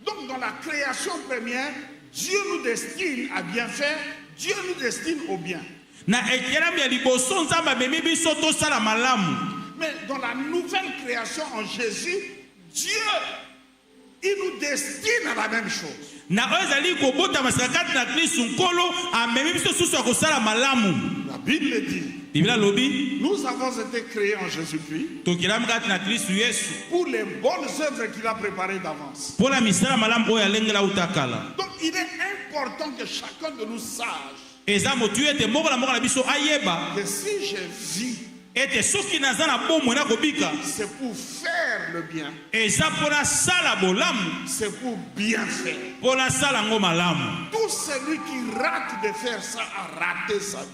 Donc dans la création première, Dieu nous destine à bien faire, Dieu nous destine au bien. Mais dans la nouvelle création en Jésus, Dieu, il nous destine à la même chose. La Bible dit, nous avons été créés en Jésus-Christ pour les bonnes œuvres qu'il a préparées d'avance. Donc il est important que chacun de nous sache que si je vis, c'est pour faire le bien. C'est pour bien faire. Tout celui qui rate de faire ça a raté sa vie.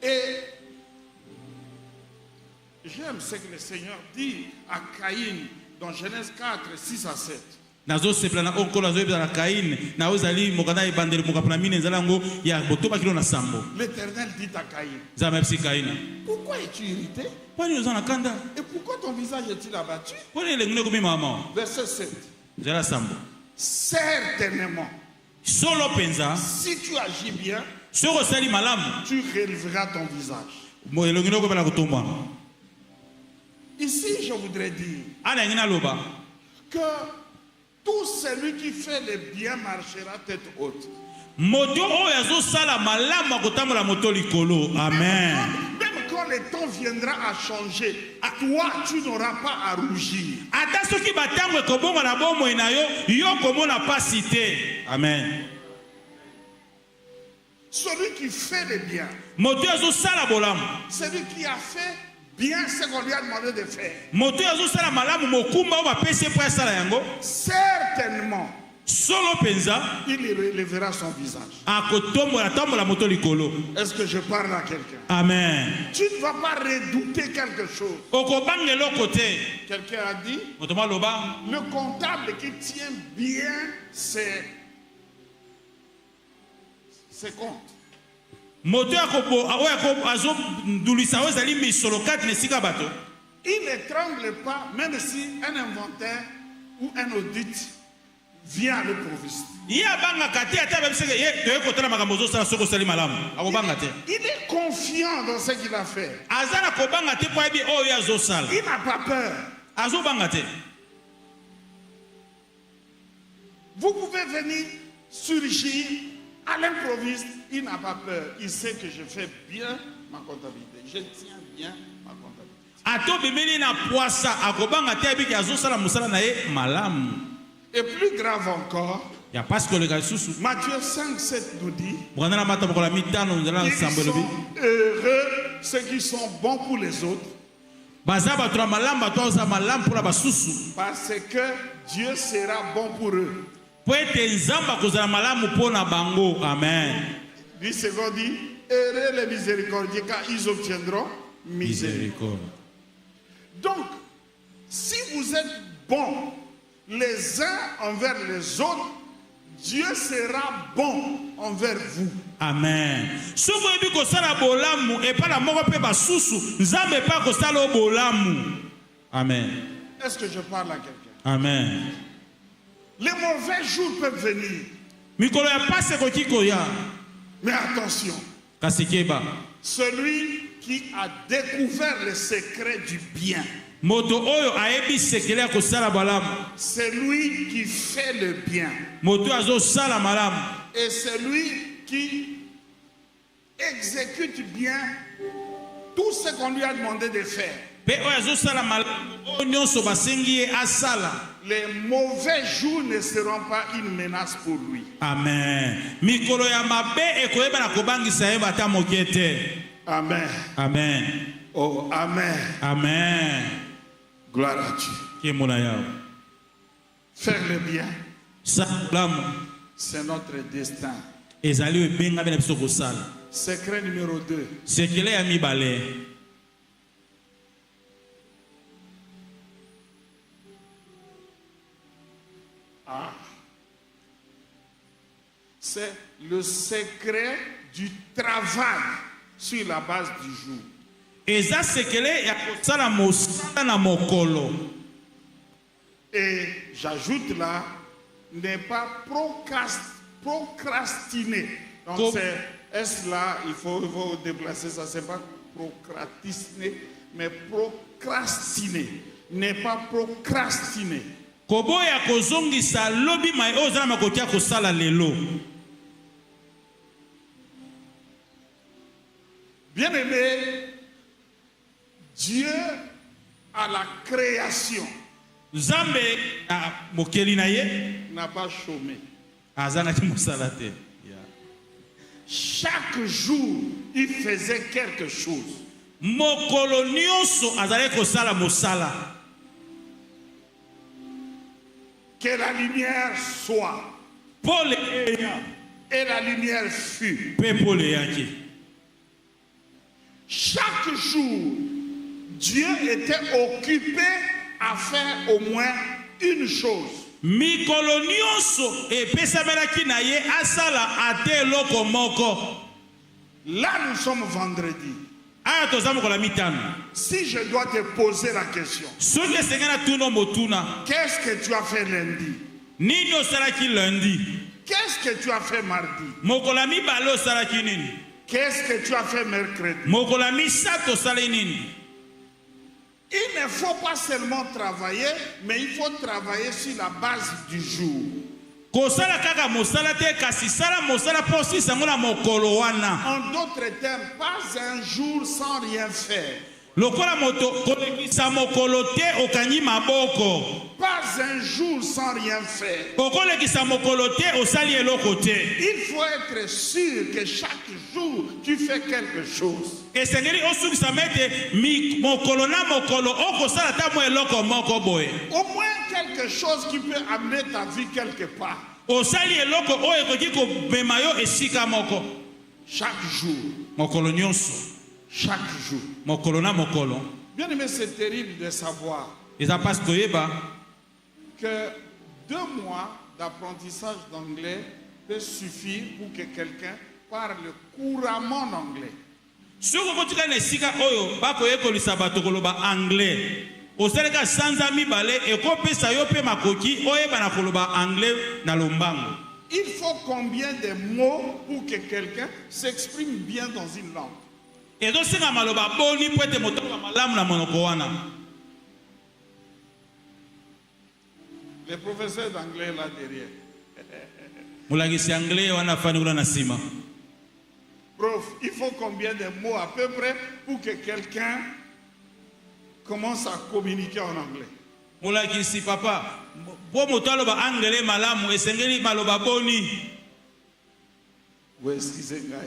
Et j'aime ce que le Seigneur dit à Caïn dans Genèse 4, 6 à 7. L'Éternel dit à Caïn, pourquoi es-tu irrité? Et pourquoi ton visage est-il abattu? Verset 7. Certainement, si tu agis bien, tu relèveras ton visage. Ici, je voudrais dire que tout celui qui fait le bien marchera tête haute. Amen. Même quand le temps viendra à changer, toi tu n'auras pas à rougir. Amen. Celui qui fait le bien, celui qui a fait bien ce qu'on lui a demandé de faire, certainement il relèvera son visage. Est-ce que je parle à quelqu'un? Amen. Tu ne vas pas redouter quelque chose. Quelqu'un a dit, le comptable qui tient bien ses comptes, il ne tremble pas même si un inventaire ou un audit vient à l'improviste. Il est confiant dans ce qu'il a fait. Il n'a pas peur. Vous pouvez venir surgir à l'improviste. Il n'a pas peur. Il sait que je fais bien ma comptabilité. Je tiens bien ma comptabilité. Et plus grave encore, Matthieu 5, 7 nous dit, ils sont heureux ceux qui sont bons pour les autres, parce que Dieu sera bon pour eux. Amen. Lui second dit, heureux les miséricordieux car ils obtiendront miséricorde. Donc, si vous êtes bons les uns envers les autres, Dieu sera bon envers vous. Amen. Amen. Est-ce que je parle à quelqu'un? Amen. Les mauvais jours peuvent venir. Mais attention, celui qui a découvert le secret du bien, c'est lui qui fait le bien. Et c'est lui qui exécute bien tout ce qu'on lui a demandé de faire. Les mauvais jours ne seront pas une menace pour lui. Amen. Amen. Amen. Oh, amen. Amen. Gloire à Dieu. Faire le bien, c'est notre destin. Secret numéro 2. C'est le secret du travail sur la base du jour. Eza sekele ya kosala mosala na mokolo. Et j'ajoute là, ne pas procrastiner. Donc c'est est là, il faut déplacer ça, c'est pas procrastiner, mais procrastiner. Ne pas procrastiner. Kobo ya kozongisa lobi mai ozala makotia kosala lelo. Bien-aimé, Dieu à la création Zambe na mokeli na ye n'a pas chômé. azana ki mosala te. Chaque jour, il faisait quelque chose. Mokolo nyonso azale kosala mosala. Que la lumière soit. Paul Et la lumière fut. Paul yaki. Chaque jour, Dieu était occupé à faire au moins une chose. Mikolo nyonso epesamelaki na ye asala ate eloko moko. Là, nous sommes vendredi. Aya toza mokola mitano. Si je dois te poser la question, Soki esengana tuno motuna. qu'est-ce que tu as fait lundi? Nini osalaki lundi? Qu'est-ce que tu as fait mardi? Mokola mibale osalaki nini? Qu'est-ce que tu as fait mercredi? Mokola misato osali nini? Il ne faut pas seulement travailler, mais il faut travailler sur la base du jour. Kosala kaka mosala te kasi sala mosala posi sangola mokolo wana. En d'autres termes, pas un jour sans rien faire. Lokola moto kolekisa mokolo te okanyi maboko. Pas un jour sans rien faire. Okolekisa mokolo te osali eloko te. Il faut être sûr que chaque jour, tu fais quelque chose. Esengeli osukisa mete mokolo na mokolo okosala ta mo eloko moko boye. Au moins quelque chose qui peut amener ta vie quelque part. Osali eloko o ekoki ko mema yo esika moko. Chaque jour. Mokolo nyonso. Chaque jour. Mokolo na mokolo. Bien aimé, c'est terrible de savoir Eza pas koyeba que 2 mois d'apprentissage d'anglais peut suffire pour que quelqu'un parle couramment l'anglais. Soko kotika na esika oyo bakoyekolisa bato koloba anglais. Osaleka sanza mibale ekopesa yo pe makoki oyeba na koloba anglais na lombango. Il faut combien de mots pour que quelqu'un s'exprime bien dans une langue? Ezo singa maloba boni pwete motoka malamu na monoko wana. Les professeurs d'anglais là derrière. Mulagisi anglais wana fani kula na sima. Prof, il faut combien de mots à peu près pour que quelqu'un commence à communiquer en anglais? Mulagisi papa, bo moto aloba anglais malamu esengeli maloba boni. Oui, excusez-moi.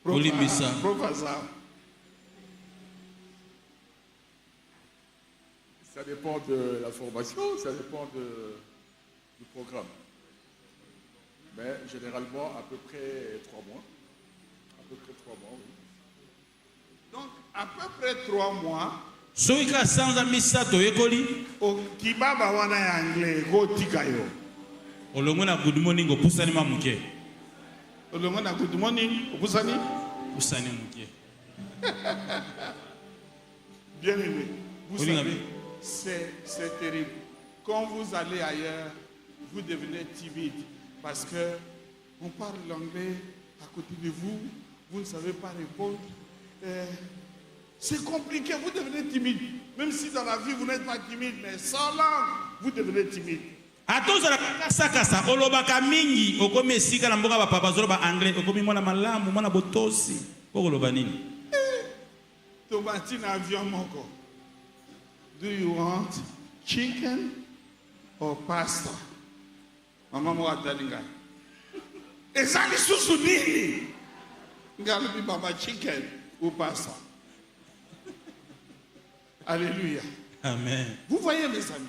Olibisa. Professeur. Ça dépend de la formation, ça dépend du programme. Mais généralement, à peu près 3 mois. À peu près 3 mois, oui. Donc, à peu près 3 mois, Soika sanza misato yekoli. au kibaba wana ya anglais, go tikayo. Olongona good morning opusani mamuke. Olongona good morning, opusani? Pusani muke. Bien aimé. Vous Olinga savez, bi. c'est terrible. Quand vous allez ailleurs, vous devenez timide parce que on parle l'anglais à côté de vous, vous ne savez pas répondre. C'est compliqué, vous devenez timide. Même si dans la vie vous n'êtes pas timide, mais sans langue, vous devenez timide. Atozala kasa kasa olobaka mingi okomi esika na mboka ba papa zoloba anglais okomi mwana malamu mwana botosi okoloba nini? Tomati na avion moko. Do you want chicken or pasta? Mama mo atalinga. Ezali susu nini? Ngalobi baba chicken ou pasta. Alléluia. Amen. Vous voyez mes amis.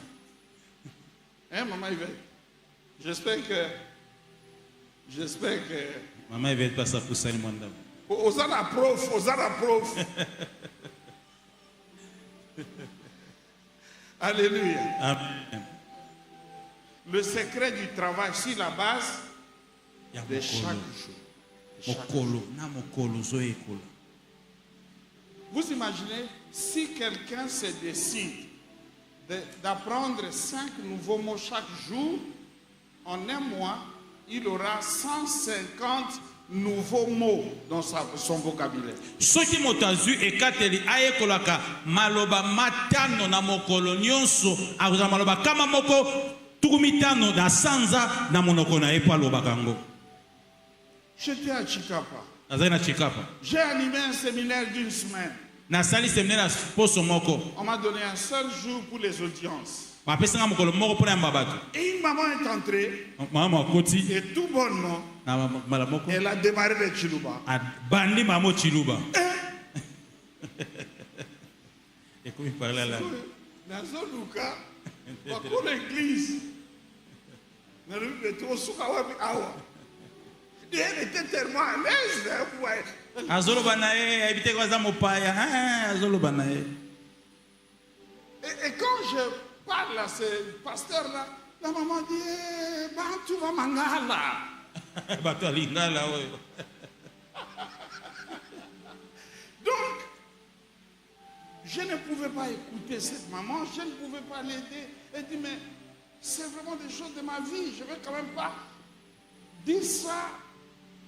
Hein, maman Yvette? J'espère que Mama Yvette pasa pusani mwanda. Osana prof. Alléluia. Amen. Le secret du travail sur la base Ya de chaque mokolo. jour. Vous imaginez, si quelqu'un se décide d'apprendre 5 nouveaux mots chaque jour, en un mois, il aura 150 nouveaux mots dans son vocabulaire. Soki motazu ekateli ayekolaka maloba matano na mokolo nyonso akoza maloba kama moko tukumitano na sanza na monoko na epa loba kango. J'étais à Chikapa. J'ai animé un séminaire d'1 semaine. On m'a donné un seul jour pour les audiences. Et une maman est entrée. Et tout bonnement, elle a démarré le Chiluba. Dans l'église, et elle était tellement à l'aise. Et quand je parle à ce pasteur-là, la maman dit, tu vas mangala. Donc, je ne pouvais pas écouter cette maman, je ne pouvais pas l'aider. Elle dit, mais c'est vraiment des choses de ma vie, je ne vais quand même pas dire ça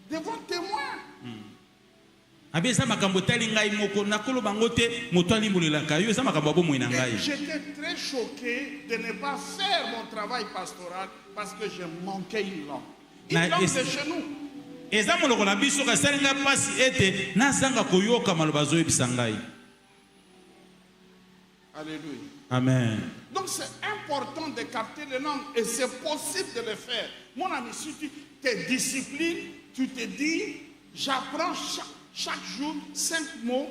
devant témoin. Et j'étais très choqué de ne pas faire mon travail pastoral parce que je manquais une langue. Une langue de chez nous. Alléluia. Amen. Donc c'est important de capter les langues et c'est possible de le faire. Mon ami, si tu te disciplines, tu te dis, j'apprends chaque jour 5 mots,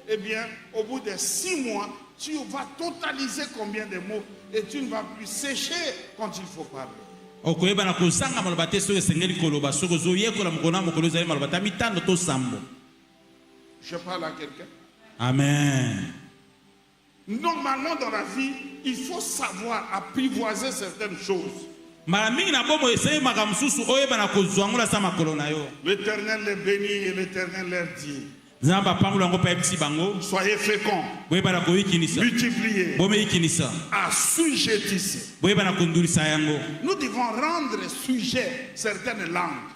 eh bien, au bout de 6 mois, tu vas totaliser combien de mots et tu ne vas plus sécher quand il faut parler. Je parle à quelqu'un. Amen. Normalement, dans la vie, il faut savoir apprivoiser certaines choses. L'Éternel les bénit et l'Éternel leur dit, soyez féconds, multipliez, assujettissez. Nous devons rendre sujet certaines langues.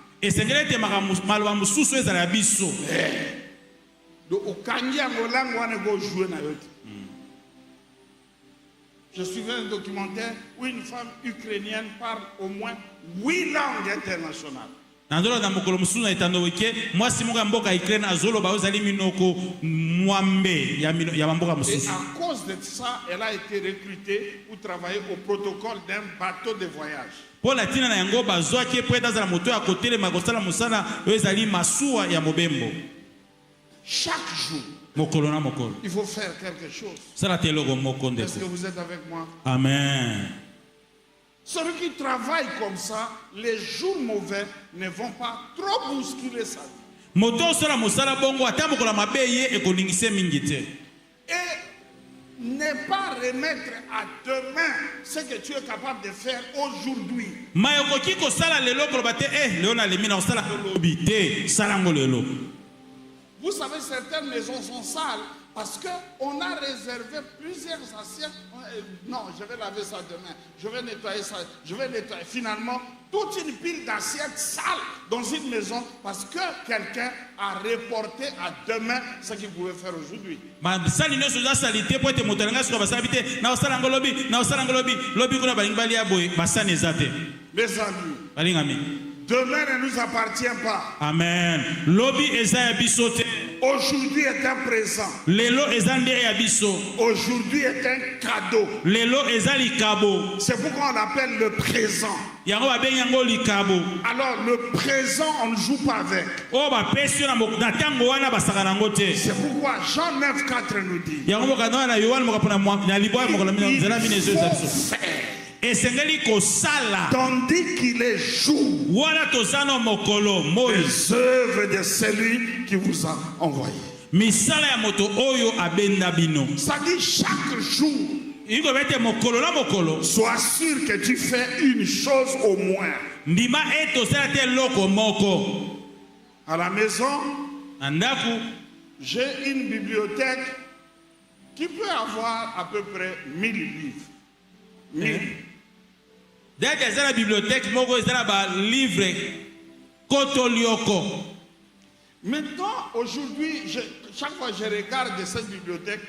Je suivais un documentaire où une femme ukrainienne parle au moins 8 langues internationales. Et à cause de ça, elle a été recrutée pour travailler au protocole d'un bateau de voyage. Chaque jour, il faut faire quelque chose. Est-ce que vous êtes avec moi? Amen. Celui qui travaille comme ça, les jours mauvais ne vont pas trop bousculer sa vie. Et ne pas remettre à demain ce que tu es capable de faire aujourd'hui. Vous savez, certaines maisons sont sales parce qu'on a réservé plusieurs assiettes. Non, je vais laver ça demain. Je vais nettoyer ça. Je vais nettoyer. Finalement, toute une pile d'assiettes sales dans une maison parce que quelqu'un a reporté à demain ce qu'il pouvait faire aujourd'hui. Mes amis, demain ne nous appartient pas. Amen. Aujourd'hui est un présent. Aujourd'hui est un cadeau. C'est pourquoi on l'appelle le présent. Alors le présent, on ne joue pas avec. C'est pourquoi Jean 9,4 nous dit, il faut faire. Tandis qu'il est jour, les œuvres de celui qui vous a envoyé. Ça dit chaque jour, Sois sûr que tu fais une chose au moins. À la maison, j'ai une bibliothèque qui peut avoir à peu près 1000 livres. 1000. Dans la bibliothèque, il y a des livres. Maintenant, aujourd'hui, chaque fois que je regarde cette bibliothèque,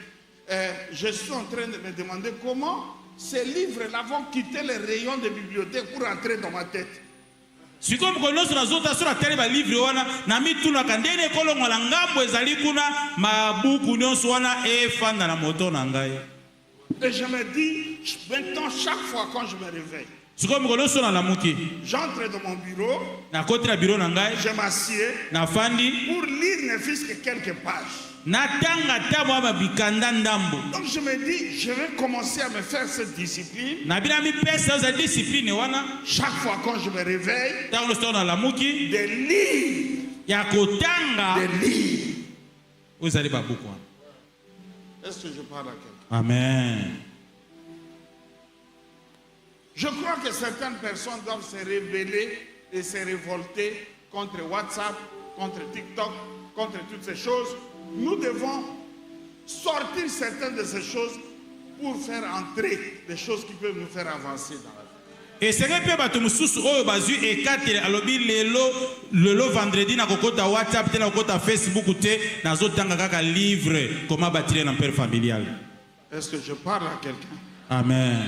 je suis en train de me demander comment ces livres-là vont quitter les rayons de bibliothèque pour entrer dans ma tête. Si comme nous sommes sur la livre wana na mituna kandene kolongo la ngambo ezali kuna mabuku nyonso wana efanda na moto na ngai. Et je me dis maintenant chaque fois quand je me réveille, j'entre dans mon bureau, je m'assieds pour lire ne fût-ce que quelques pages. Donc je me dis, je vais commencer à me faire cette discipline. Chaque fois quand je me réveille, de lire. Est-ce que je parle à quelqu'un? Amen. Je crois que certaines personnes doivent se rébeller et se révolter contre WhatsApp, contre TikTok, contre toutes ces choses. Nous devons sortir certaines de ces choses pour faire entrer des choses qui peuvent nous faire avancer dans la vie. Et c'est que bato mususu oyo bazu ekatele alobi lelo vendredi na kokota WhatsApp te na kokota Facebook te nazotanga kaka livre comment bâtir un empire familial. Est-ce que je parle à quelqu'un? Amen.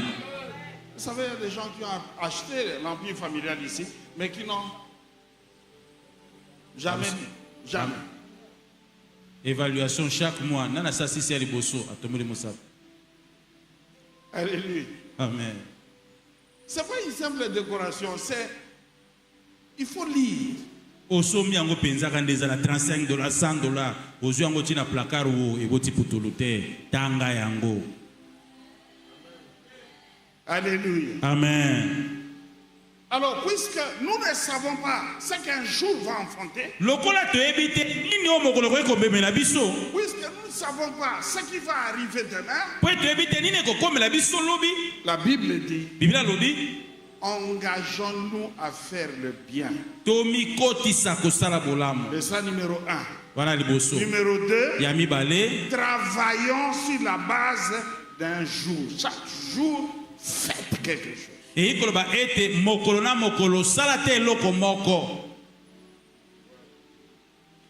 Vous savez, il y a des gens qui ont acheté l'empire familial ici, mais qui n'ont jamais lu. Jamais. Évaluation chaque mois. Nana sasi c'est liboso atomeli mosap. Alléluia. Amen. C'est pas une simple décoration, c'est il faut lire. Osomi yango penza kandeza na $35, $100. Ozu yango tina placard wo eboti putulute tanga yango. Alléluia. Amen. Alors, puisque nous ne savons pas ce qu'un jour va enfanter, puisque nous ne savons pas ce qui va arriver demain, la Bible dit, engageons-nous à faire le bien. C'est ça numéro 1. Numéro 2, travaillons sur la base d'un jour. Chaque jour, faites quelque chose.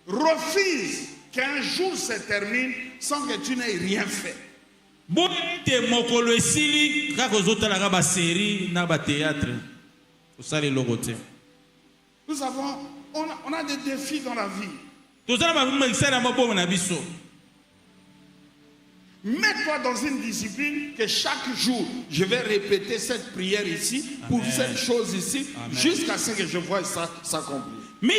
Refuse qu'un jour se termine sans que tu n'aies rien fait. Nous avons, on a des défis dans la vie. Mets-toi dans une discipline que chaque jour, je vais répéter cette prière ici, pour Amen. Cette chose ici, jusqu'à ce que je voie ça s'accomplir. Vous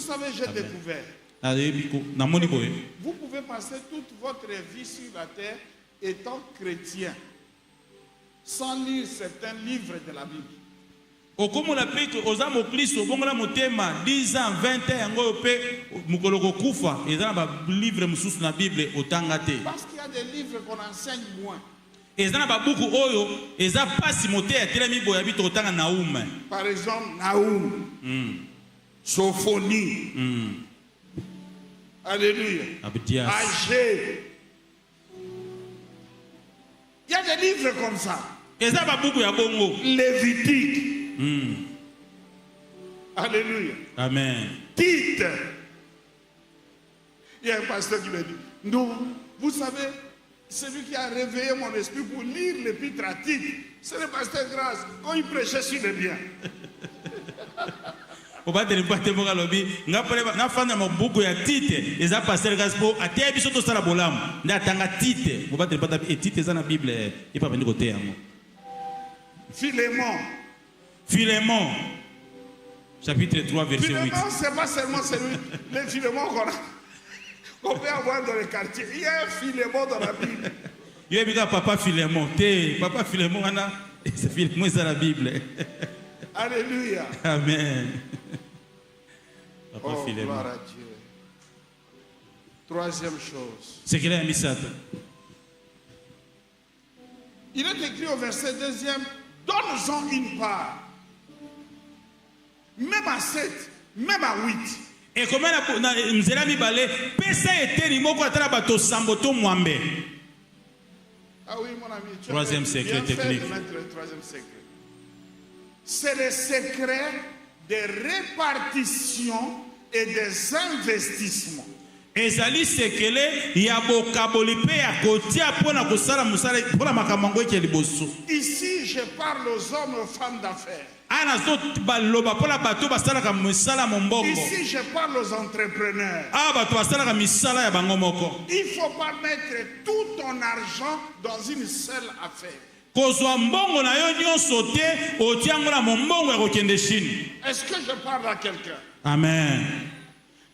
savez, j'ai découvert. Vous pouvez passer toute votre vie sur la terre étant chrétien, sans lire certains livres de la Bible. Parce qu'il y a des livres qu'on enseigne moins. Par exemple, Naoum, Sophonie, Alléluia, Agé. Il y a des livres comme ça. Lévitique. Alléluia. Amen. Tite. Il y a un pasteur qui me dit, nous, vous savez, celui qui a réveillé mon esprit pour lire l'épître à Tite, c'est le pasteur Grâce, quand il prêchait sur le bien. Philémon, chapitre 3, verset 8. Philémon, c'est pas seulement celui, les Philémon qu'on peut avoir dans le quartier. Il y a un Philémon dans la Bible. Il y a papa Philémon, papa Philémon, C'est Philémon, c'est la Bible. Alléluia. Amen. Papa Oh, Philémon. gloire à Dieu. Troisième chose. C'est qu'il a mis ça. Il est écrit au verset 2e, donne-en une part. Même à 7, même à 8. Et comment nous avons mis pesa eteni moko atala bato samboto mwambe. Ah oui, mon ami. Tu Troisième secret technique. Le troisième secret. C'est le secret des répartitions et des investissements. Ezali sekele ya bokaboli pe ya kotia pona kosala musala pona makambo eke liboso. Ici, je parle aux hommes et aux femmes d'affaires. Ana zo baloba pona bato basala ka musala mombongo. Ici, je parle aux entrepreneurs. Ah bato basala ka misala ya bango moko. Il ne faut pas mettre tout ton argent dans une seule affaire. Kozwa mbongo na yo nyonso te otiango na mombongo ya kokende Chine. Est-ce que je parle à quelqu'un? Amen.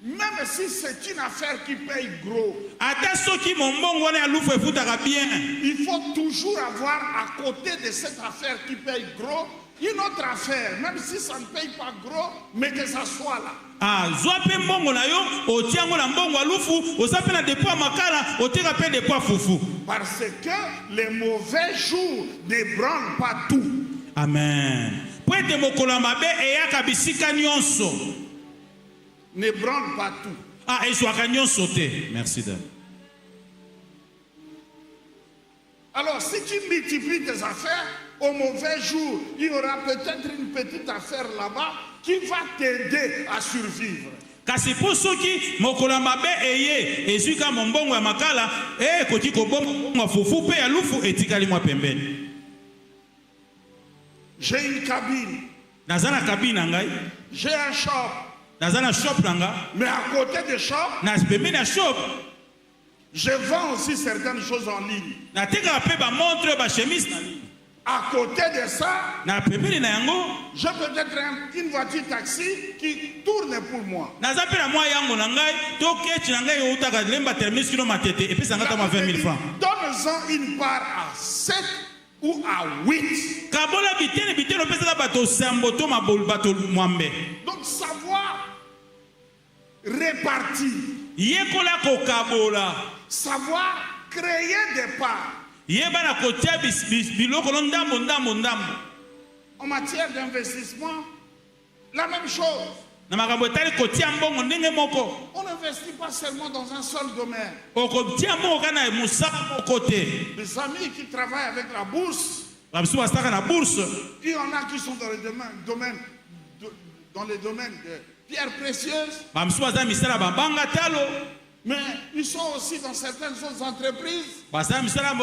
Même si c'est une affaire qui paye gros, Ata soki mombongo na lufu efutaka bien. il faut toujours avoir à côté de cette affaire qui paye gros, une autre affaire, même si ça ne paye pas gros, mais que ça soit là. Ah, zwa pe mbongo na yo otiango na mbongo alufu osape na depo makala oteka pe depo fufu. Parce que les mauvais jours n'ébranlent pas tout. Amen. Po ete mokolo mabe eyaka bisika nyonso. N'ébranle pas tout. Ah, ezwaka nyonso te. Merci Dan. Alors, si tu multiplies tes affaires, au mauvais jour, il y aura peut-être une petite affaire là-bas qui va t'aider à survivre. Kasi po soki mokolo mabe eye ezwika mombongo ya makala koki kobongo fufu pe ya lufu etikali mwa pembeni. J'ai une cabine. Nazana cabine na ngai. J'ai un shop. Nazana shop na nga. Mais à côté de shop, Na pembeni ya shop. je vends aussi certaines choses en ligne. Na teka pe ba montre ba chemise na ligne. À côté de ça, Na pembeni na yango. j'ai peut-être une voiture taxi qui tourne pour moi. Naza pe na mwa yango na ngai to kechi na ngai utaka lemba terminus kilo matete et puis ça ngata ma 20 000 francs. Donne-en une part à 7 ou à 8. Kabola bitene pesa bato samboto mabol bato mwambe. Donc savoir répartir, Yekola ko kabola. savoir créer des parts. Yeba na kotia biloko ndambo. En matière d'investissement, la même chose. Na makambo etali kotia mbongo ndenge moko. On n'investit pas seulement dans un seul domaine. Okotia mbongo kana musaka moko te. Les amis qui travaillent avec la bourse, Babisu basaka na bourse. il y en a qui sont dans les domaines de pierres précieuses, Babisu baza misala babanga talo. mais ils sont aussi dans certaines autres entreprises. Baza misala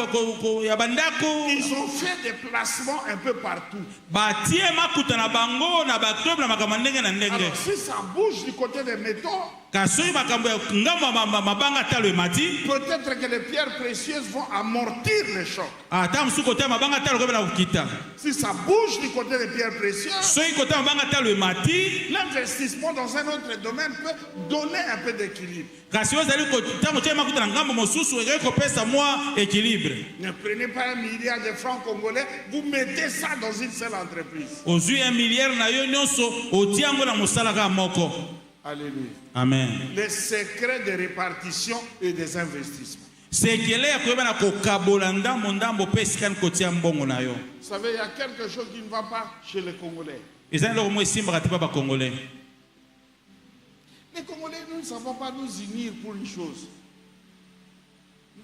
ya bandako. Ils ont fait des placements un peu partout. Batie makuta na bango na bato na makambo ndenge na ndenge. Alors si ça bouge du côté des métaux, Kasoyi makambo ya ngamba mabanga talo emati. peut-être que les pierres précieuses vont amortir les chocs. Ata musu kotia mabanga talo ko bela kokita. Si ça bouge du côté des pierres précieuses, Soyi kotia mabanga talo emati. l'investissement dans un autre domaine peut donner un peu d'équilibre. Kasi ozali kotia motia makuta na ngambo mosusu eke kopesa mwa équilibre. Ne prenez pas 1 milliard de francs congolais, vous mettez ça dans une seule entreprise. Ozui 1 milliard na yo nyonso otiango na mosala ka moko. Alléluia. Amen. Les secrets de répartition et des investissements. Sekele ya koyeba na kokabola ndambo pe sikani kotia mbongo na yo. Vous savez, il y a quelque chose qui ne va pas chez les Congolais. Ezali loko mo esimbaka te pa bakongolais. Les Congolais, nous ne savons pas nous unir pour une chose.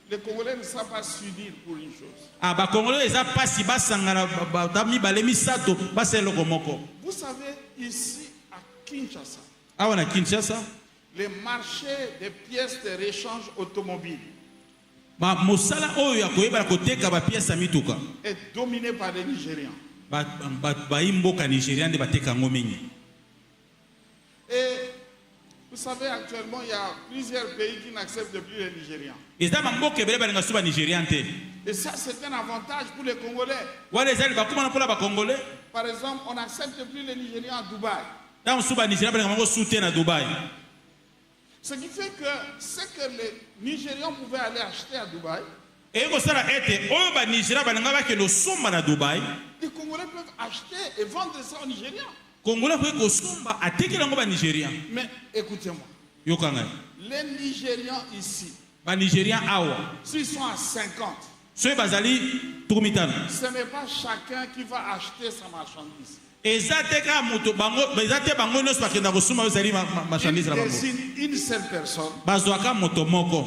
Les Congolais ne savent pas s'unir pour une chose. Ah, bakongolais eza pasi basangana mibale misato basala eloko moko. Vous savez, ici à Kinshasa, Awa na Kinshasa, les marchés des pièces de réchange automobile mosala oyo ya koyeba koteka bapiesa mituka est dominé par les Nigérians. Baimboka Nigérian nde bateka yango mingi. Et vous savez, actuellement, il y a plusieurs pays qui n'acceptent plus les Nigérians. Eza mamboka ebele balinga su ba Nigérian te. Et ça, c'est un avantage pour les Congolais. Wana ezali bakumana mpona bakongolais. Par exemple, on n'accepte plus les Nigérians à Dubaï. Ntango su ba Nigérian balinga bango su te na Dubaï. Ce qui fait que ce que les Nigérians pouvaient aller acheter à Dubaï, Et ko sala ete oyo ba Nigeria balinga ba ke no somba na Dubaï. Les Congolais peuvent acheter et vendre ça aux Nigériens. Congolais ko somba ateki lango ba Nigériens. Mais écoutez-moi. Yokanga. Les Nigérians ici, Ba Nigériens awa. s'ils sont à 50, Soy bazali tukumitano. ce n'est pas chacun qui va acheter sa marchandise. Ezateka moto bango, ezate bango no spakenda ko soma bazali marchandise Ils la bango. désignent une seule personne Bazwaka moto moko.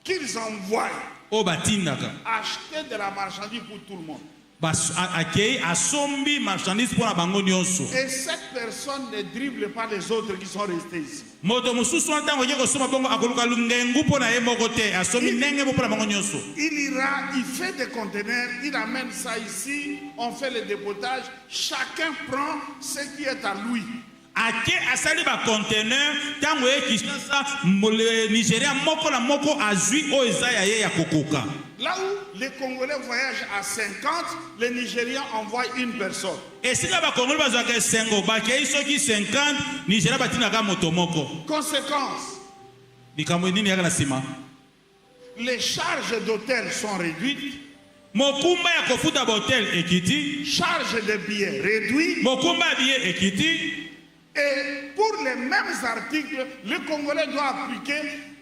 qu'ils envoient O batindaka. acheter de la marchandise pour tout le monde. Bas akei asombi marchandise pour la bango nyonso. Et cette personne ne dribble pas les autres qui sont restés ici. Moto mususu ntango yeko soma bongo akoluka lungengu pona ye moko te asomi ndenge po na bango nyonso. Il ira, il fait des conteneurs, il amène ça ici, on fait le dépotage, chacun prend ce qui est à lui. Ake asali ba conteneur tango ye Kinshasa le Nigeria moko na moko azui o ezaya ye ya kokoka. Là où les Congolais voyagent à 50, les Nigériens envoient une personne. Et si la ba Congolais bazaka 5 ba ke isoki 50 Nigeria batinaka moto moko. Conséquence, Likambo nini yaka na sima? les charges d'hôtel sont réduites, Mokumba ya kofuta hotel ekiti, charges de billets réduites, mokumba billet ekiti. et pour les mêmes articles, le Congolais doit appliquer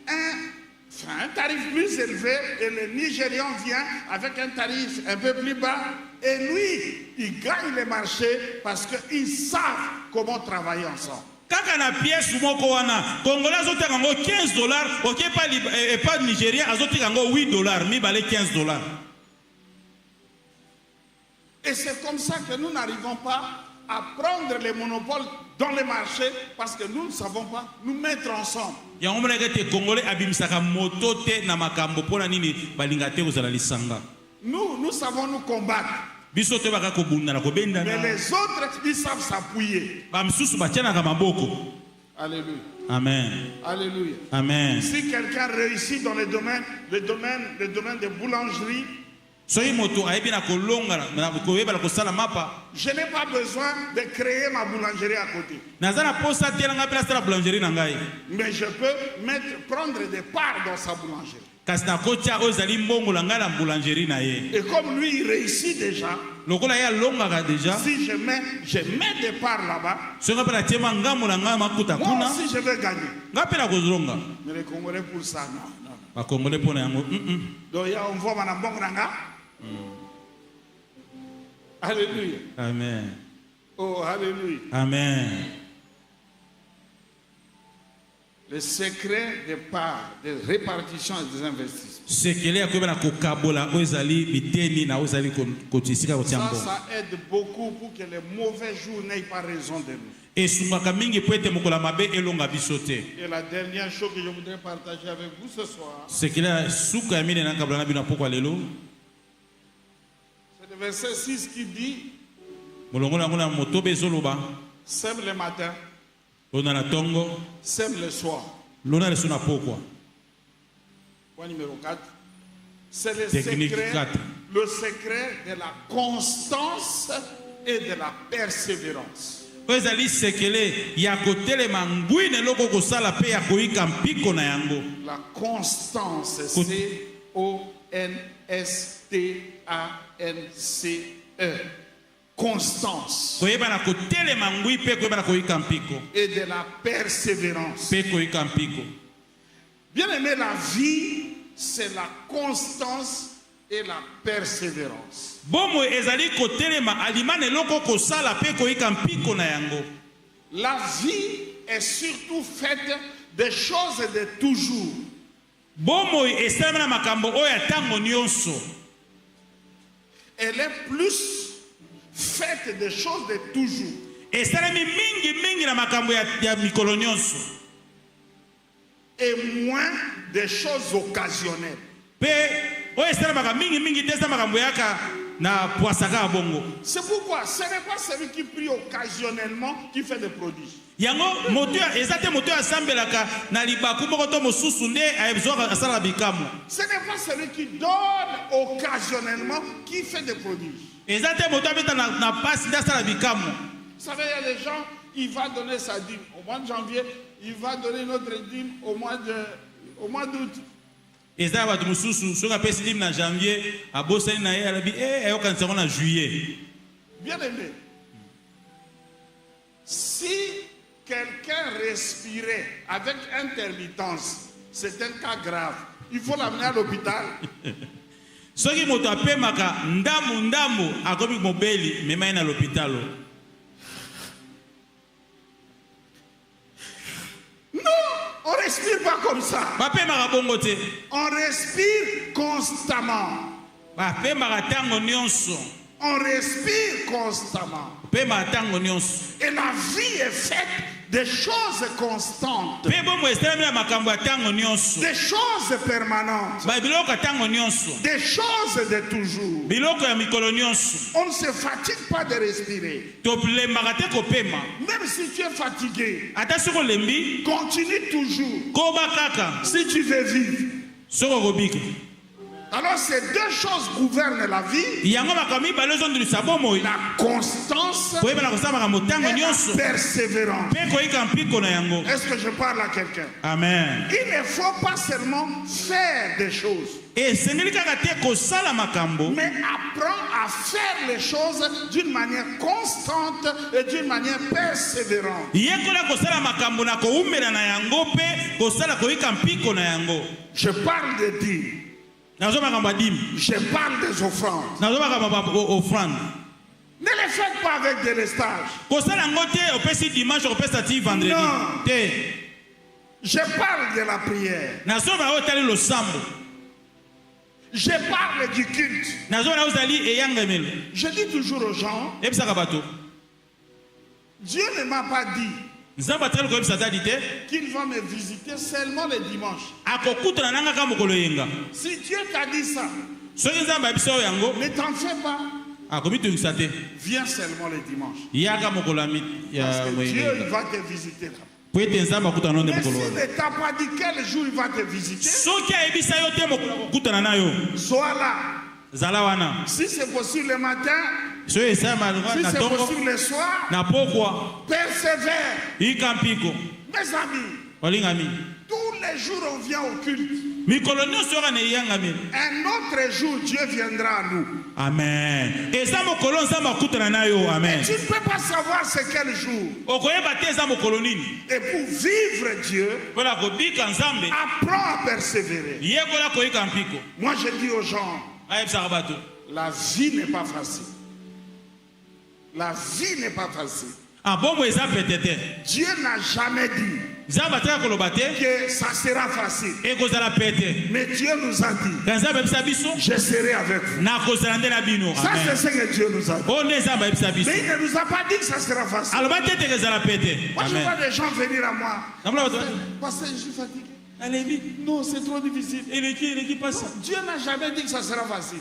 un tarif plus élevé et le Nigérian vient avec un tarif un peu plus bas et lui, il gagne les marchés parce qu'ils savent comment travailler ensemble. Kaka na pièce moko wana, Congolais azoteka ngo $15, OK pas Nigérien azoteka ngo $8, mi balé $15. Et c'est comme ça que nous n'arrivons pas à prendre les monopoles dans les marchés parce que nous ne savons pas nous mettre ensemble. Yango mona kete Congolais abimisaka moto te na makambo pona nini balinga te kozala lisanga. Nous savons nous combattre. Biso te baka kobunda na kobenda Mais na. les autres, ils savent s'appuyer. Ba msusu batiana ka maboko. Alléluia. Amen. Alléluia. Amen. Si quelqu'un réussit dans le domaine de boulangerie, Soyi moto ayebi na kolonga na koyeba na kosala mapa. je n'ai pas besoin de créer ma boulangerie à côté. Nazana posa tela nga pela sala boulangerie na ngai. Mais je peux prendre des parts dans sa boulangerie. Kasi na kotia ozali mbongo la ngai na boulangerie na ye. Et comme lui, il réussit déjà, Lokola ya longa déjà. si je mets des parts là-bas, Songa pela tema ngambo la ngai makuta moi kuna. aussi je vais gagner. Nga pela kozonga. Mais les Congolais pour ça, non. Ba Congolais pona yango. Donc il y a on voit madame Bongranga. Alléluia. Amen. Oh, alléluia. Amen. Le secret des parts, des répartitions et des investissements. Sekele akoyeba na kokabola ozali biteni na ozali kotisika kotiambo. Ça aide beaucoup pour que les mauvais jours n'aient pas raison de nous. Esungaka mingi po ete mokola mabe elonga biso te. Et la dernière chose que je voudrais partager avec vous ce soir, Sekele suka ya mine na kabla na bino pokwa lelo. c'est le verset 6 qui dit, Molongola ngona motobe ezoloba. sème le matin, Lona na tongo, sème le soir. lona leso na pokwa. Point numéro 4. C'est le Technique secret, 4. le secret de la constance et de la persévérance. Ezali sekele ya kotelema ngwi ne loko kosala pe ya koyika mpiko na yango. La constance, C-O-N-S-T-A-N-C-E. Constance. Koyeba na kotelema ngwi pe koyeba na koyika mpiko. Et de la persévérance. Pe koyika mpiko. Bien aimé, la vie, c'est la constance et la persévérance. Bomo ezali kotelema alimane loko kosala pe koyika mpiko na yango. La vie est surtout faite des choses de toujours. Bomo esalama na makambo oya tango nyonso. Elle est plus faite des choses de toujours. Esalami mingi na makambo ya mikolo nyonso. Et moins des choses occasionnelles. Pe oya esalamaka mingi te makambo yaka na poisaka bongo. C'est pourquoi ce n'est pas celui qui prie occasionnellement qui fait des prodiges. Yango moto ezate moto asambelaka na libaku moko to mosusu nde ayezoka asala bikamu. Ce n'est pas celui qui donne occasionnellement qui fait des prodiges. Ezate moto abeta na pasi nde asala bikamu. Vous savez, il y a des gens, il va donner sa dîme au mois de janvier, il va donner notre dîme au mois d'août. eza bato mususu soka pesi lim na janvier abosani na ye alabi ayokanisa ngo na juillet. Bien aimé, si quelqu'un respirait avec intermittence, c'est un cas grave. Il faut l'amener à l'hôpital. Soki moto apemaka ndamu akomi mobeli mema na l'hôpital. Non, on ne respire pas comme ça. On respire constamment. On respire constamment. Et la vie est faite des choses constantes, des choses permanentes, des choses de toujours. On ne se fatigue pas de respirer. Même si tu es fatigué, continue toujours. Si tu veux vivre. Alors ces deux choses gouvernent la vie. La constance et la persévérance. Est-ce que je parle à quelqu'un? Amen. Il ne faut pas seulement faire des choses, mais apprendre à faire les choses d'une manière constante et d'une manière persévérante. Je parle de dire. Je parle des offrandes. Ne les faites pas avec des lestages. Non. Je parle de la prière. Je parle du culte. Je dis toujours aux gens, Dieu ne m'a pas dit qu'il va me visiter seulement les dimanches. Si Dieu t'a dit ça, ne t'en fais pas. Viens seulement les dimanches. Parce que Dieu il va te visiter là. Mais s'il ne t'a pas dit quel jour il va te visiter, sois là. Si c'est possible le matin, si c'est possible le soir, persévère. Mes amis, tous les jours on vient au culte. Un autre jour, Dieu viendra à nous. Amen. Et tu ne peux pas savoir c'est quel jour. Et pour vivre Dieu, apprends à persévérer. Moi je dis aux gens, la vie n'est pas facile. La vie n'est pas facile. Dieu n'a jamais dit que ça sera facile. Mais Dieu nous a dit, je serai avec vous. Ça c'est ce que Dieu nous a dit. Mais il ne nous a pas dit que ça sera facile. Moi je vois des gens venir à moi. Parce que je suis fatigué. Non, c'est trop difficile. Non, Dieu n'a jamais dit que ça sera facile.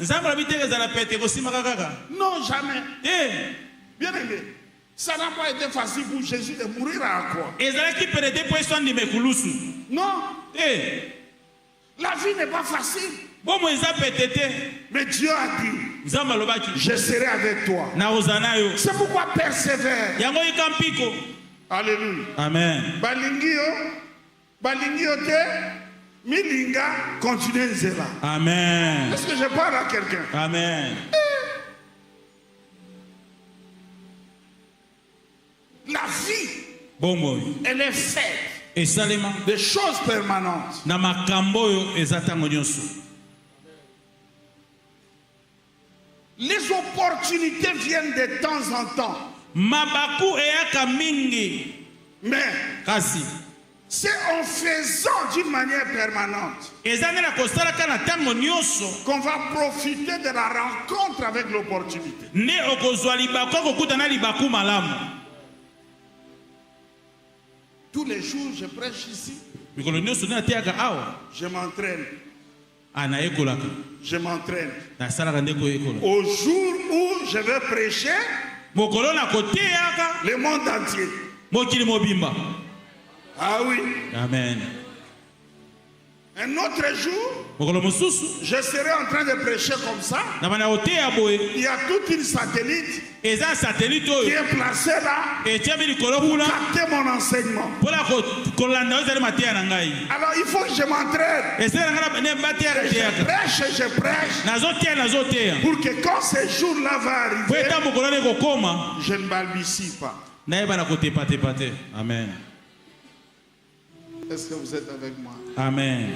Non, jamais. Bien aimé, ça n'a pas été facile pour Jésus de mourir à la croix. Non. La vie n'est pas facile. Mais Dieu a dit, je serai avec toi. C'est pourquoi persévère. Alléluia. Amen. Balingio te, milinga, continue zela. Amen. Est-ce que je parle à quelqu'un? Amen. La vie, elle est faite des choses permanentes. Les opportunités viennent de temps en temps. Mais c'est en faisant d'une manière permanente qu'on va profiter de la rencontre avec l'opportunité. Tous les jours, je prêche ici. Je m'entraîne. Je m'entraîne. Au jour où je vais prêcher, le monde entier. Ah oui. Amen. Un autre jour, je serai en train de prêcher comme ça. Il y a toute une satellite qui est placée là pour capter mon enseignement. Alors il faut que je m'entraîne. Je prêche. Pour que quand ce jour-là va arriver, je ne balbutie pas. Amen. Est-ce que vous êtes avec moi? Amen.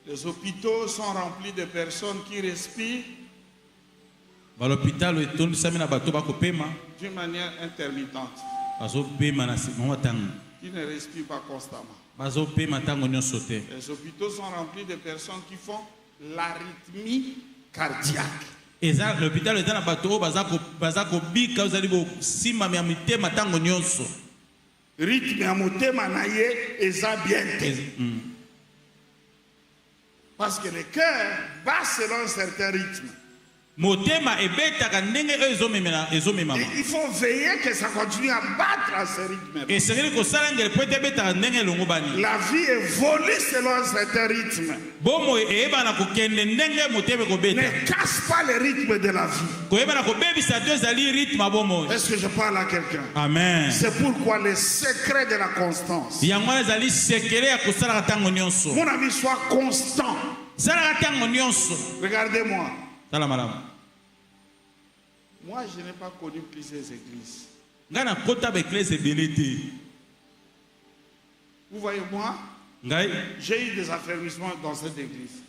Les hôpitaux sont remplis de personnes qui respirent d'une manière intermittente, qui ne respirent pas constamment. Les hôpitaux sont remplis de personnes qui font l'arythmie cardiaque. L'hôpital est dans la bateau, rythme ya motema na ye eza bien te. Parce que le cœur bat selon un certain rythme. Il faut veiller que ça continue à battre à ce rythme. La vie évolue selon un certain rythme. Ne casse pas le rythme de la vie. Est-ce que je parle à quelqu'un? Amen. C'est pourquoi le secret de la constance. Mon ami, soit constant. Regardez-moi. Moi, je n'ai pas connu plusieurs églises. Vous voyez, moi, j'ai eu des affermissements dans cette église.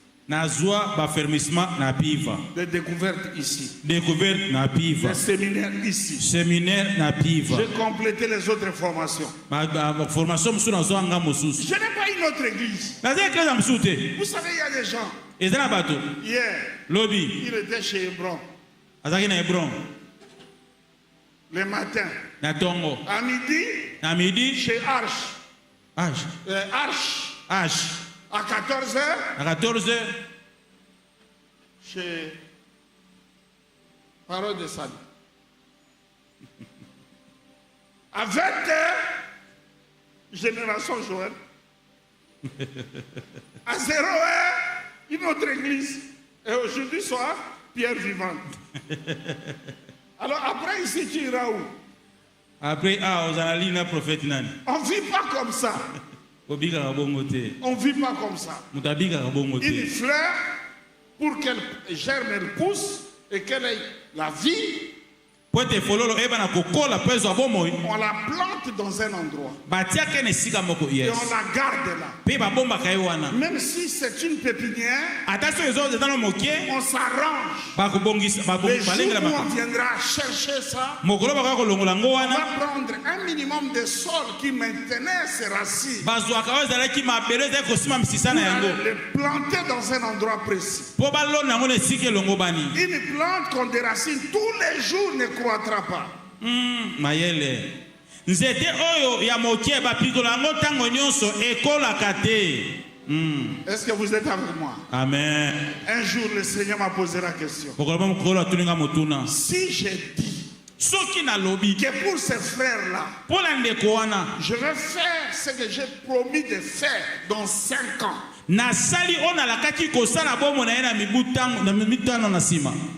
Des découvertes ici. Des séminaires ici. J'ai complété les autres formations. Je n'ai pas une autre église. Vous savez, il y a des gens. Hier, il était chez Hébron. Le matin. À midi, chez Arche. Arche. À 14h. Chez Parole de Salut. À 20h, Génération Joël. À 0h, une autre église. Et aujourd'hui soir, Pierre vivante. Alors après ici, tu iras où? Après, prophète. On ne vit pas comme ça. On ne vit pas comme ça. Une fleur, pour qu'elle germe, elle pousse et qu'elle ait la vie. On la plante dans un endroit. Et on la garde là. Même si c'est une pépinière, on s'arrange. Les jours où on viendra chercher ça, on va prendre un minimum de sol qui maintenait ses racines. Pour les planter dans un endroit précis. Une plante qu'on déracine tous les jours ne croîtra pas. Est-ce que vous êtes avec moi? Amen. Un jour, le Seigneur m'a posé la question. Si j'ai dit que pour ces frères-là, je vais faire ce que j'ai promis de faire dans 5 ans.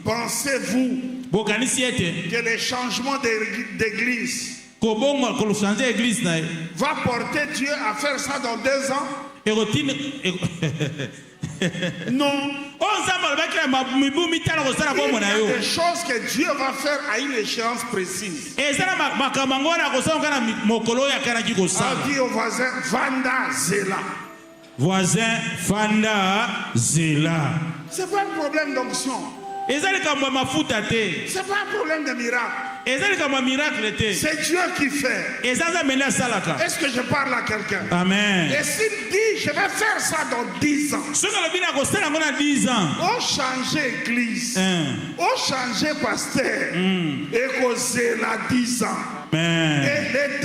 Pensez-vous que les changements d'église va porter Dieu à faire ça dans 2 ans? Non. Il y a des choses que Dieu va faire à une échéance précise. On dit au voisin, Vanda Zela. C'est pas un problème d'onction. C'est pas un problème de miracle. C'est Dieu qui fait. Est-ce que je parle à quelqu'un? Amen. Et s'il dit, je vais faire ça dans 10 ans. On change église. On change pasteur. Et causer là 10 ans. Amen. Et les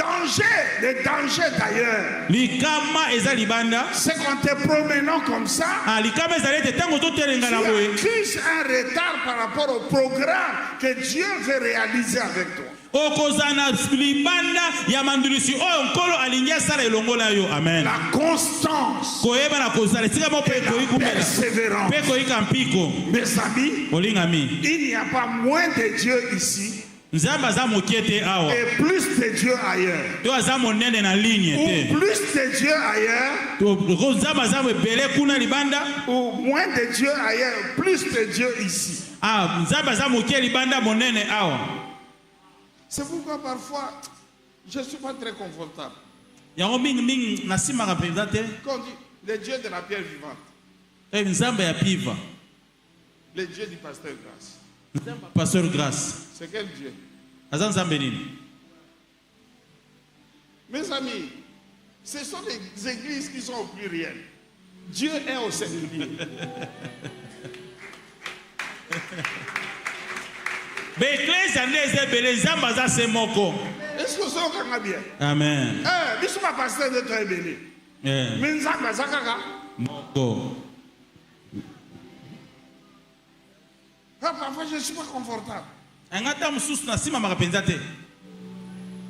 dangers d'ailleurs, Likama eza libanda. c'est qu'en te promenant comme ça, Likama eza lete tango to telenga tu na boye. accuses un retard par rapport au programme que Dieu veut réaliser avec toi. Okozana libanda ya mandulisi oyo nkolo alingia sala elongola yo. Amen. La constance, Koyeba na kozala sika mo pe koyi kumela. persévérance. Pe koyi kampiko. Mes amis, Olingami. il n'y a pas moins de Dieu ici Nzamba za mokiete awa. et plus de Dieu ailleurs. To aza monene na ligne te. Ou plus de Dieu ailleurs, To nzamba za bele kuna libanda. ou moins de Dieu ailleurs, plus de Dieu ici. Nzamba za mokie libanda monene awa. C'est pourquoi parfois, je ne suis pas très confortable. Yango mingi nasimaka mpenza te. Quand on dit le Dieu de la pierre vivante, Nzamba ya piva. le Dieu du pasteur Grâce, Pasteur Grâce. c'est quel Dieu? Aza nzambe nini? Mes amis, ce sont les églises qui sont au pluriel. Dieu est au singulier. Bekleza ndeze bele nzamba za semoko. Est-ce que ça va bien? Amen. Eh, je pas pasteur de toi belé. Mais nzamba zakaka. Moko. Parfois je ne suis pas confortable. Angata mususu na sima makapenza te.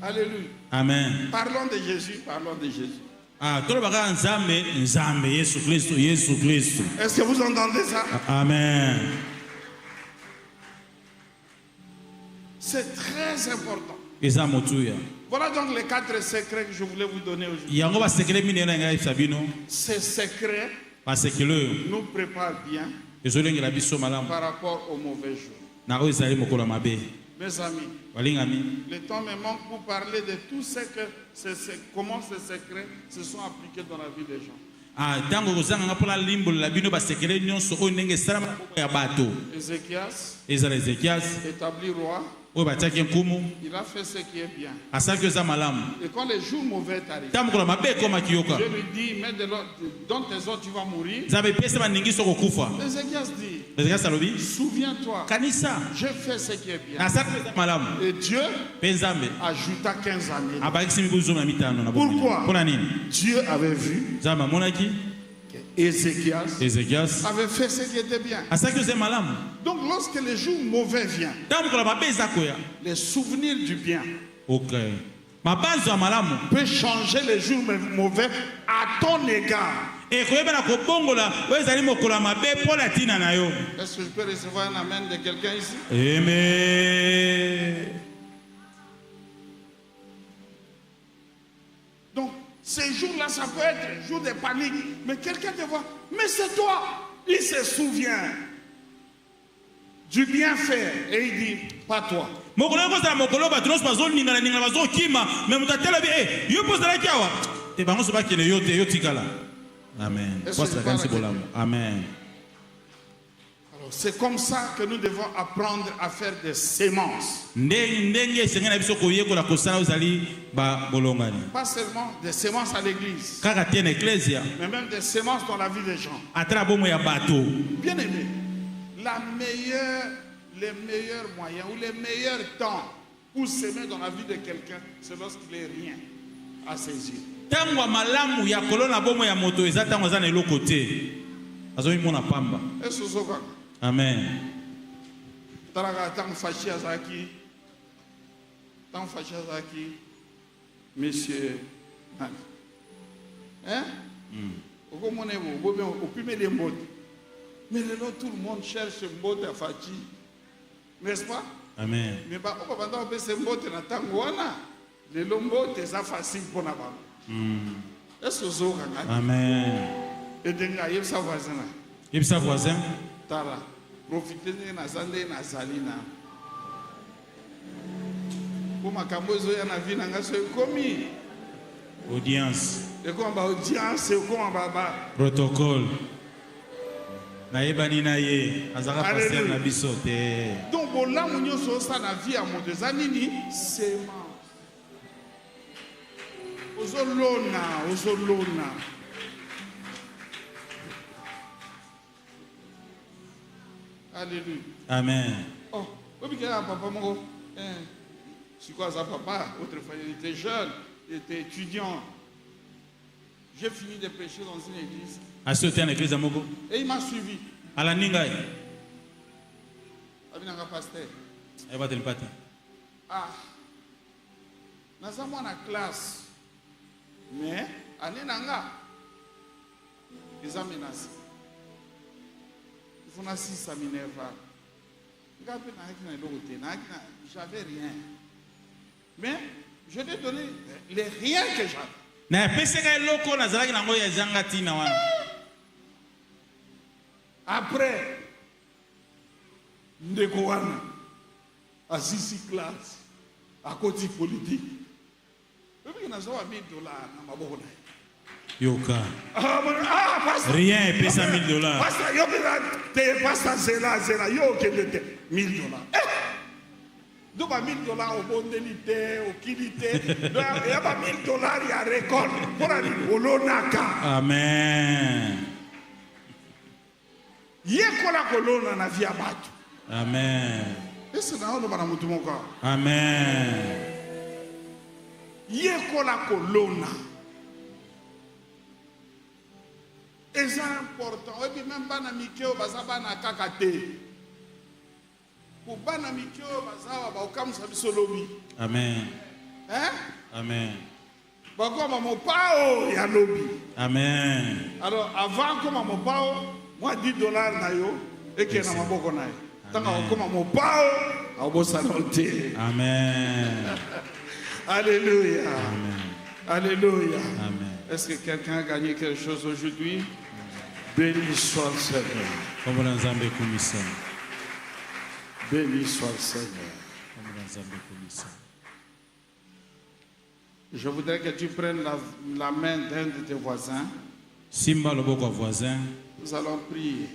Alléluia. Amen. Parlons de Jésus, parlons de Jésus. Tolobaka nzambe, nzambe Yesu Kristo, Yesu Kristo. Est-ce que vous entendez ça? Amen. C'est très important. Eza motuya. Voilà donc les 4 secrets que je voulais vous donner aujourd'hui. Yango ba secret mine na ngai sabino. Ces secrets Ba secret nous préparent bien ezolengela biso malamu. par rapport au mauvais jour. Na oyo ezali mokolo mabe. Mes amis, Balingami. le temps me manque pour parler de tout ce que, comment ces secrets se sont appliqués dans la vie des gens. Tango kozanga nga pola limbo la bino ba secret nyonso oyo ndenge salama ya bato. Ézéchias, Ezala Ezekias établi roi, oyo batiaki nkumu il a fait ce qui est bien. asalaki eza malamu. Et quand les jours mauvais t'arrivent, Ntango mokolo mabe ekomaki yoka. je lui dis, mais dans tes os tu vas mourir. Nzambe epesa baningiso kokufa. Ézéchias dit, Ezekias alobi souviens-toi, kanisa j'ai fait ce qui est bien. asalaki eza malamu. Et Dieu Mpe Nzambe ajouta 15 années. abakisi mibu 15 na bomoi. Pourquoi? Mpona nini? Dieu avait vu Nzambe amonaki Ézéchias Ezekias avait fait ce qui était bien. asalaki eza malamu. Donc lorsque les jours mauvais viennent, Ntango mokolo mabe eza koya. les souvenirs du bien Ok. Mabanzo ya malamu peut changer les jours mauvais à ton égard. ekoyeba na kobongola oyo ezali mokolo ya mabe mpo na ntina na yo. Est-ce que je peux recevoir un amen de quelqu'un ici? Amen. Donc, ces jours-là, ça peut être un jour de panique. Mais quelqu'un te voit, mais c'est toi. Il se souvient du bienfait. Et il dit, pas toi. Mokolo kozala mokolo bato nyonso bazoningana bazokima me moto atelabi yo mpo ozalaki awa bango so bakende yo te yo tikala. Amen. Posakanisi bolamu. Amen. Alors, c'est comme ça que nous devons apprendre à faire des sémences. Ndenge esengeli na biso koyekola kosala oyo ezali bolongani. Pas seulement des sémences à l'église, Kaka te na eklesia mais même des sémences dans la vie des gens. ata na bomoi ya bato. Bien aimé, les meilleurs moyens ou les meilleurs temps pour s'aimer dans la vie de quelqu'un, c'est lorsqu'il n'est rien à ses yeux. Tango ya malamu ya kolona bomoi ya moto eza tango aza na eloko te azomimona pamba. Est-ce que vous Amen. tant fâché monsieur hein? Mais tout le monde cherche mbote à Fachi, n'est-ce pas? Amen. Mais on va pas se mbote na tangoana. Les mbote c'est facile pour na ba. Est-ce que vous avez? Amen. Et denga yebsa voisin. Yebsa voisin. Tala. Profitez de na zande na zalina. Pour ma kambozo ya na vie na ngaso komi. Audience. Et comme ba audience, et comme ba protocole. Naïbani naïe, azara passer na biso te. Donc bola munyo so sa na vie a moto zanini sema. Ozolona. Alléluia. Amen. Oh, obi ke papa moko C'est quoi ça, papa? Autrefois, il était jeune, il était étudiant. J'ai fini de prêcher dans une église. Et il m'a suivi. Abinanga pasteur. Ah, nous sommes en classe. Mais, année nanga, ils ont menacé. Il faut que 6 à Minerva. J'avais rien. Mais, je t'ai donné les rien que j'avais. Après, Ndekouana, à 6 classes, à côté politique. Il y a $1000 dans ma boîte. Yoka. Rien et pèse $1000. Pasteur Zela, yo qui était $1000. Donc, $1000 au bon délité, au kilité. Il y a $1000, il y a récolte. Pour aller au Lonaka. Amen. Yekola kolona na via batu. Amen. Est-ce que nous avons tout mon corps? Amen. Yekola kolona. Et c'est important. Et puis même bana mikeo bazaba na kakate. Pour bana mikeo bazaba ba okamu sabiso lobi. Amen. Hein? Amen. Bako mamo pao ya lobi. Amen. Alors avant comme mamo pao, moi $10 na yo et que na maboko na yo. Tanga comme mamo pao, abo salonté. Amen. Alléluia. Amen. Alléluia. Amen. Est-ce que quelqu'un a gagné quelque chose aujourd'hui? Béni soit le Seigneur. Béni soit le Seigneur. Je voudrais que tu prennes la main d'un de tes voisins. Simba le voisin. Nous allons prier.